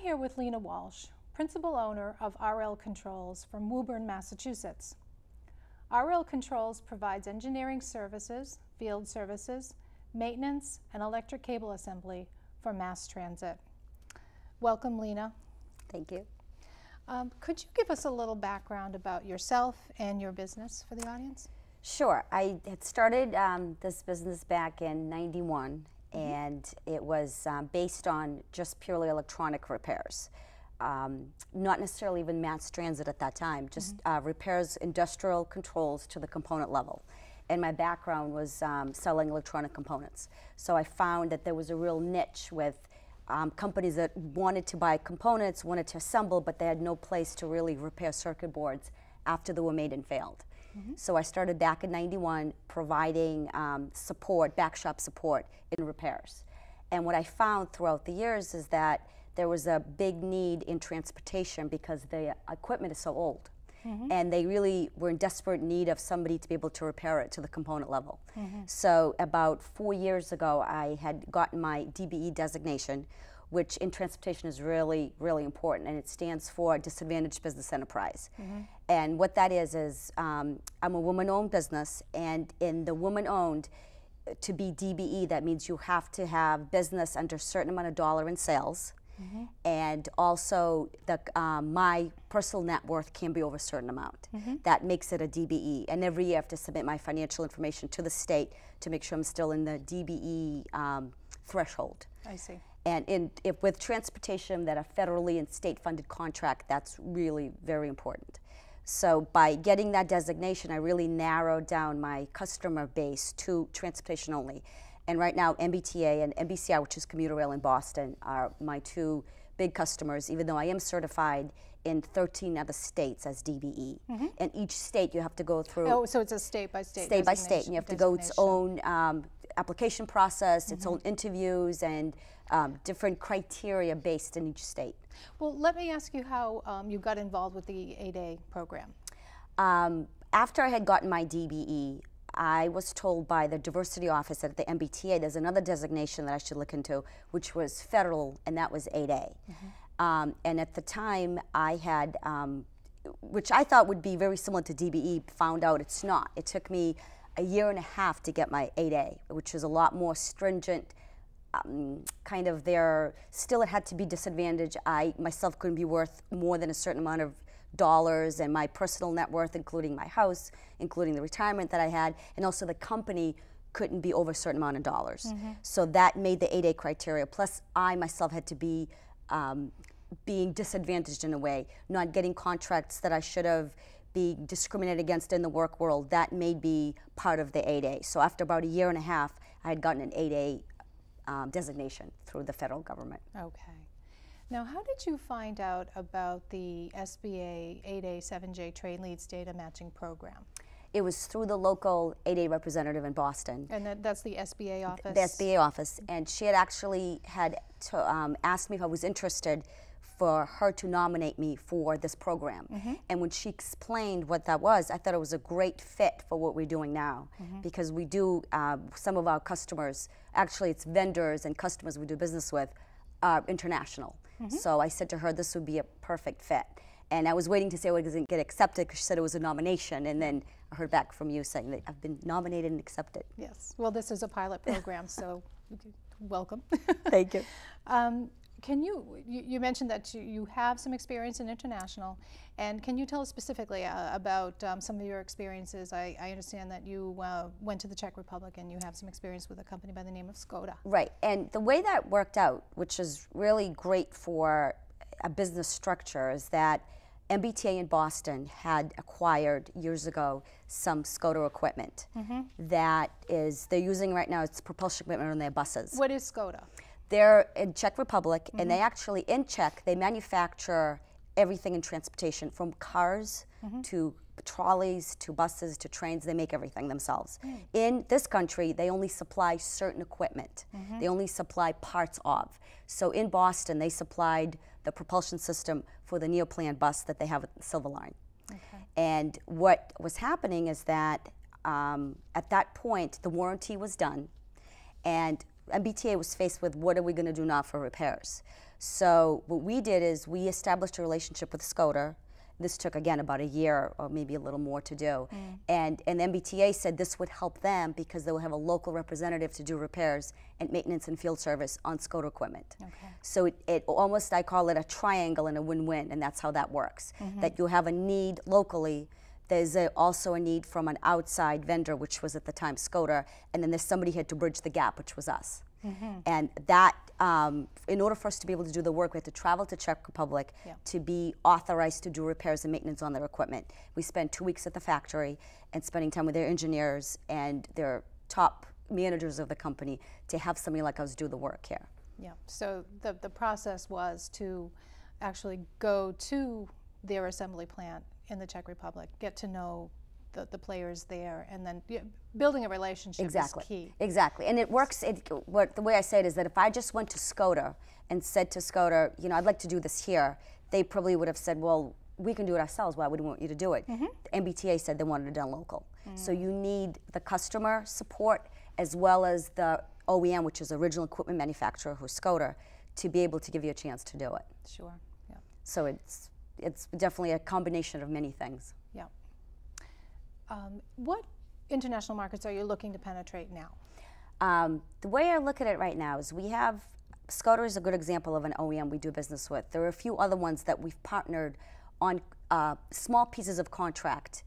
I'm here with Lena Walsh, principal owner of RL Controls from Woburn, Massachusetts. RL Controls provides engineering services, field services, maintenance, and electric cable assembly for mass transit. Welcome, Lena. Thank you. Could you give us a little background about yourself and your business for the audience? Sure. I had started this business back in '91, and it was based on just purely electronic repairs. Not necessarily even mass transit at that time, just repairs, industrial controls to the component level. And my background was selling electronic components. So I found that there was a real niche with companies that wanted to buy components, wanted to assemble, but they had no place to really repair circuit boards after they were made and failed. So I started back in '91 providing support, back shop support in repairs. And what I found throughout the years is that there was a big need in transportation because the equipment is so old. And they really were in desperate need of somebody to be able to repair it to the component level. So about 4 years ago, I had gotten my DBE designation, which in transportation is really, really important, and it stands for Disadvantaged Business Enterprise. And what that is I'm a woman-owned business, and in the woman-owned, to be DBE, that means you have to have business under a certain amount of dollar in sales, and also my personal net worth can be over a certain amount. That makes it a DBE, and every year I have to submit my financial information to the state to make sure I'm still in the DBE threshold. I see. And if with transportation, that a federally and state-funded contract, that's really very important. So by getting that designation, I really narrowed down my customer base to transportation only. And right now, MBTA and MBCI, which is commuter rail in Boston, are my two big customers, even though I am certified in 13 other states as DBE. And each state you have to go through. Oh, so it's a state-by-state State by state, and you have to go its own application process, its own interviews, and different criteria based in each state. Well, let me ask you how you got involved with the 8A program. After I had gotten my DBE, I was told by the diversity office at the MBTA there's another designation that I should look into, which was federal, and that was 8A. And at the time, I had, which I thought would be very similar to DBE, found out it's not. It took me a year and a half to get my 8A, which is a lot more stringent. Kind of there, still it had to be disadvantaged. I myself couldn't be worth more than a certain amount of dollars, and my personal net worth, including my house, including the retirement that I had, and also the company couldn't be over a certain amount of dollars. So that made the 8A criteria. Plus, I myself had to be being disadvantaged in a way, not getting contracts that I should have, being discriminated against in the work world. That made me part of the 8A. So after about a year and a half, I had gotten an 8A designation through the federal government. Okay. Now, how did you find out about the SBA 8A 7J Trade Leads Data Matching Program? It was through the local 8A representative in Boston. And that's the SBA office? The SBA office. And she had actually asked me if I was interested for her to nominate me for this program. And when she explained what that was, I thought it was a great fit for what we're doing now. Because we do, some of our customers, actually it's vendors and customers we do business with, are international. So I said to her, this would be a perfect fit. And I was waiting to say I wasn't get accepted because she said it was a nomination, and then I heard back from you saying that I've been nominated and accepted. Yes. Well, this is a pilot program, so welcome. Thank you. Can you mentioned that you have some experience in international, and can you tell us specifically about some of your experiences? I understand that you went to the Czech Republic and you have some experience with a company by the name of Skoda. Right, and the way that worked out, which is really great for a business structure, is that MBTA in Boston had acquired years ago some Skoda equipment that they're using right now. It's propulsion equipment on their buses. What is Skoda? They're in Czech Republic, and they actually, in Czech, they manufacture everything in transportation, from cars to trolleys to buses to trains. They make everything themselves. In this country, they only supply certain equipment. They only supply parts of. So in Boston, they supplied the propulsion system for the Neoplan bus that they have at Silver Line. And what was happening is that at that point, the warranty was done, and MBTA was faced with, what are we going to do now for repairs? So what we did is we established a relationship with Skoda. This took, again, about a year or maybe a little more to do. And MBTA said this would help them because they will have a local representative to do repairs and maintenance and field service on Skoda equipment. So it almost, I call it a triangle and a win-win, and that's how that works. That you have a need locally, there's also a need from an outside vendor, which was at the time Skoda, and then there's somebody here to bridge the gap, which was us. And that, in order for us to be able to do the work, we had to travel to Czech Republic to be authorized to do repairs and maintenance on their equipment. We spent 2 weeks at the factory and spending time with their engineers and their top managers of the company to have somebody like us do the work here. Yeah, so the process was to actually go to their assembly plant in the Czech Republic, get to know the players there, and then building a relationship is key. Exactly, and it works. The way I say it is that if I just went to Skoda and said to Skoda, you know, I'd like to do this here, they probably would have said, well, we can do it ourselves. Why would we want you to do it? The MBTA said they wanted it done local. So you need the customer support as well as the OEM, which is original equipment manufacturer, who's Skoda, to be able to give you a chance to do it. Sure. Yeah. So it's definitely a combination of many things. Yeah. What international markets are you looking to penetrate now? The way I look at it right now is we have, Skoda is a good example of an OEM we do business with. There are a few other ones that we've partnered on small pieces of contracts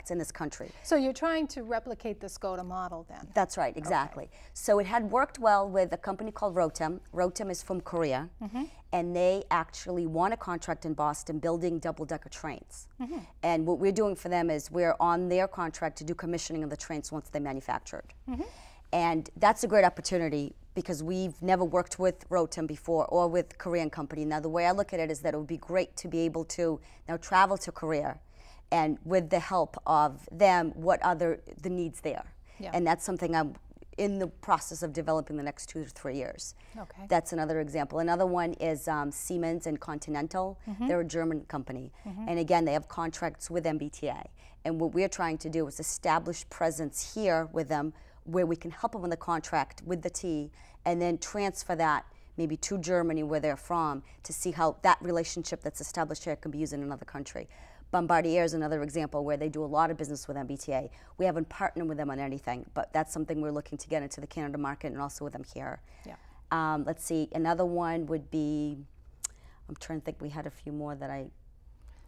in this country. So you're trying to replicate the Skoda model then? That's right, exactly. So it had worked well with a company called Rotem. Rotem is from Korea, and they actually won a contract in Boston building double-decker trains. And what we're doing for them is we're on their contract to do commissioning of the trains once they're manufactured. And that's a great opportunity because we've never worked with Rotem before or with Korean company. Now the way I look at it is that it would be great to be able to now travel to Korea and with the help of them, what are the needs there? And that's something I'm in the process of developing the next 2 to 3 years. That's another example. Another one is Siemens and Continental. They're a German company. And again, they have contracts with MBTA. And what we're trying to do is establish presence here with them where we can help them with the contract with the T and then transfer that maybe to Germany where they're from to see how that relationship that's established here can be used in another country. Bombardier is another example where they do a lot of business with MBTA. We haven't partnered with them on anything, but that's something we're looking to get into the Canada market and also with them here. Let's see, another one would be, I'm trying to think, we had a few more that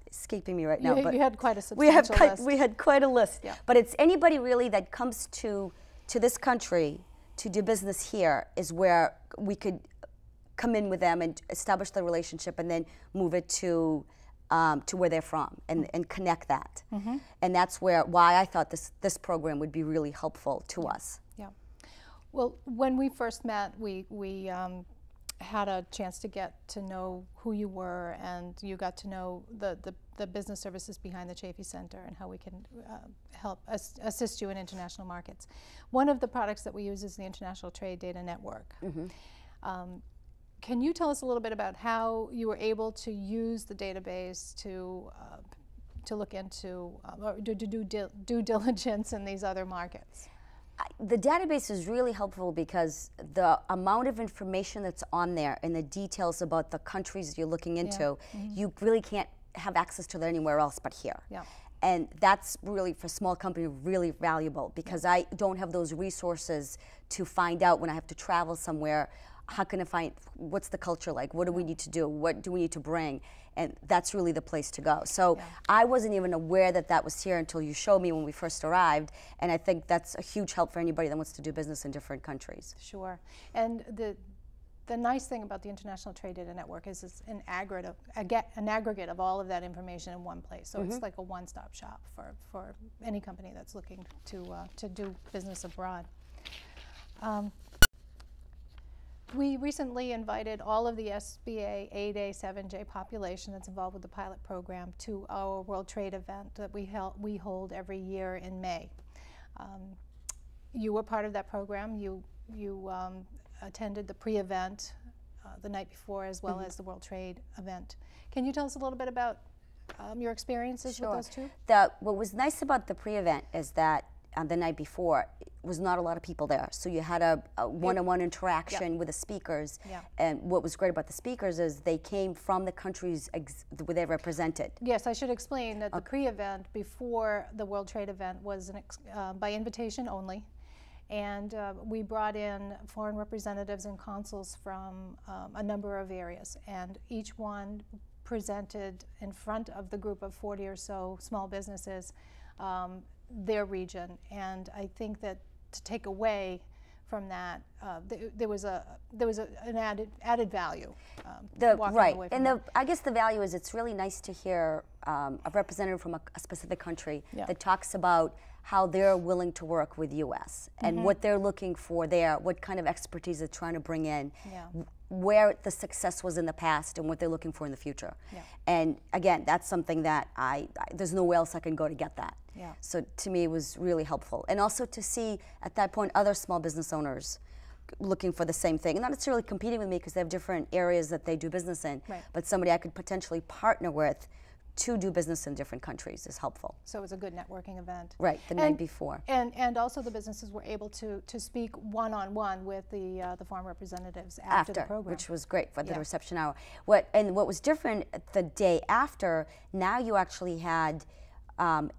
escaping me right now. But you had quite a substantial list. We had quite a list. But it's anybody really that comes to this country to do business here is where we could come in with them and establish the relationship and then move it to where they're from and connect that. And that's why I thought this program would be really helpful to us. Well, when we first met, we had a chance to get to know who you were, and you got to know the business services behind the Chafee Center and how we can help assist you in international markets. One of the products that we use is the International Trade Data Network. Can you tell us a little bit about how you were able to use the database to look into or do due diligence in these other markets? The database is really helpful because the amount of information that's on there and the details about the countries you're looking into, you really can't have access to that anywhere else but here. And that's really, for a small company, really valuable because I don't have those resources to find out when I have to travel somewhere. How can I find, what's the culture like? What do we need to do? What do we need to bring? And that's really the place to go. So I wasn't even aware that that was here until you showed me when we first arrived. And I think that's a huge help for anybody that wants to do business in different countries. Sure. And the nice thing about the International Trade Data Network is it's an aggregate of all of that information in one place. So it's like a one-stop shop for any company that's looking to do business abroad. We recently invited all of the SBA 8A 7J population that's involved with the pilot program to our World Trade event that we hold every year in May. You were part of that program. You attended the pre-event the night before as well as the World Trade event. Can you tell us a little bit about your experiences with those two? What was nice about the pre-event is that the night before, was not a lot of people there. So you had a one-on-one interaction with the speakers. Yeah. And what was great about the speakers is they came from the countries where they represented. Yes, I should explain that the pre-event before the World Trade event was by invitation only. And we brought in foreign representatives and consuls from a number of areas, and each one presented in front of the group of 40 or so small businesses their region. And I think that to take away from that, there was an added value. Right, away and from I guess the value is it's really nice to hear a representative from a specific country that talks about how they're willing to work with U.S. and what they're looking for there, what kind of expertise they're trying to bring in, where the success was in the past and what they're looking for in the future. And again, that's something that there's nowhere else I can go to get that. So to me, it was really helpful. And also to see at that point other small business owners looking for the same thing, and not necessarily competing with me because they have different areas that they do business in, but somebody I could potentially partner with to do business in different countries is helpful. So it was a good networking event. Right, the night before. And also the businesses were able to speak one-on-one with the foreign representatives after the program. Which was great for the reception hour. What was different the day after, now you actually had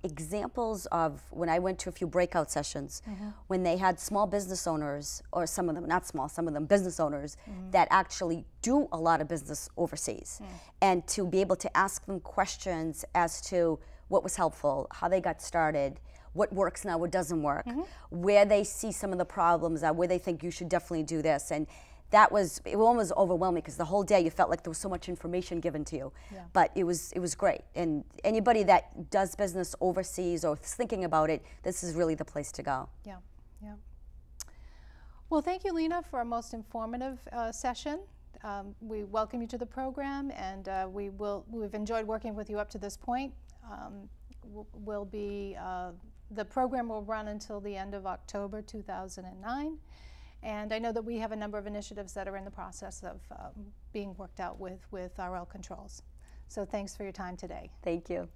examples of when I went to a few breakout sessions, when they had small business owners, or some of them, not small, some of them business owners, that actually do a lot of business overseas. And to be able to ask them questions as to what was helpful, how they got started, what works now, what doesn't work, where they see some of the problems, where they think you should definitely do this. And it was almost overwhelming because the whole day you felt like there was so much information given to you. But it was great. And anybody that does business overseas or is thinking about it, this is really the place to go. Yeah. Well, thank you, Lena, for a most informative session. We welcome you to the program, and we've enjoyed working with you up to this point. The program will run until the end of October 2009. And I know that we have a number of initiatives that are in the process of being worked out with RL Controls. So thanks for your time today. Thank you.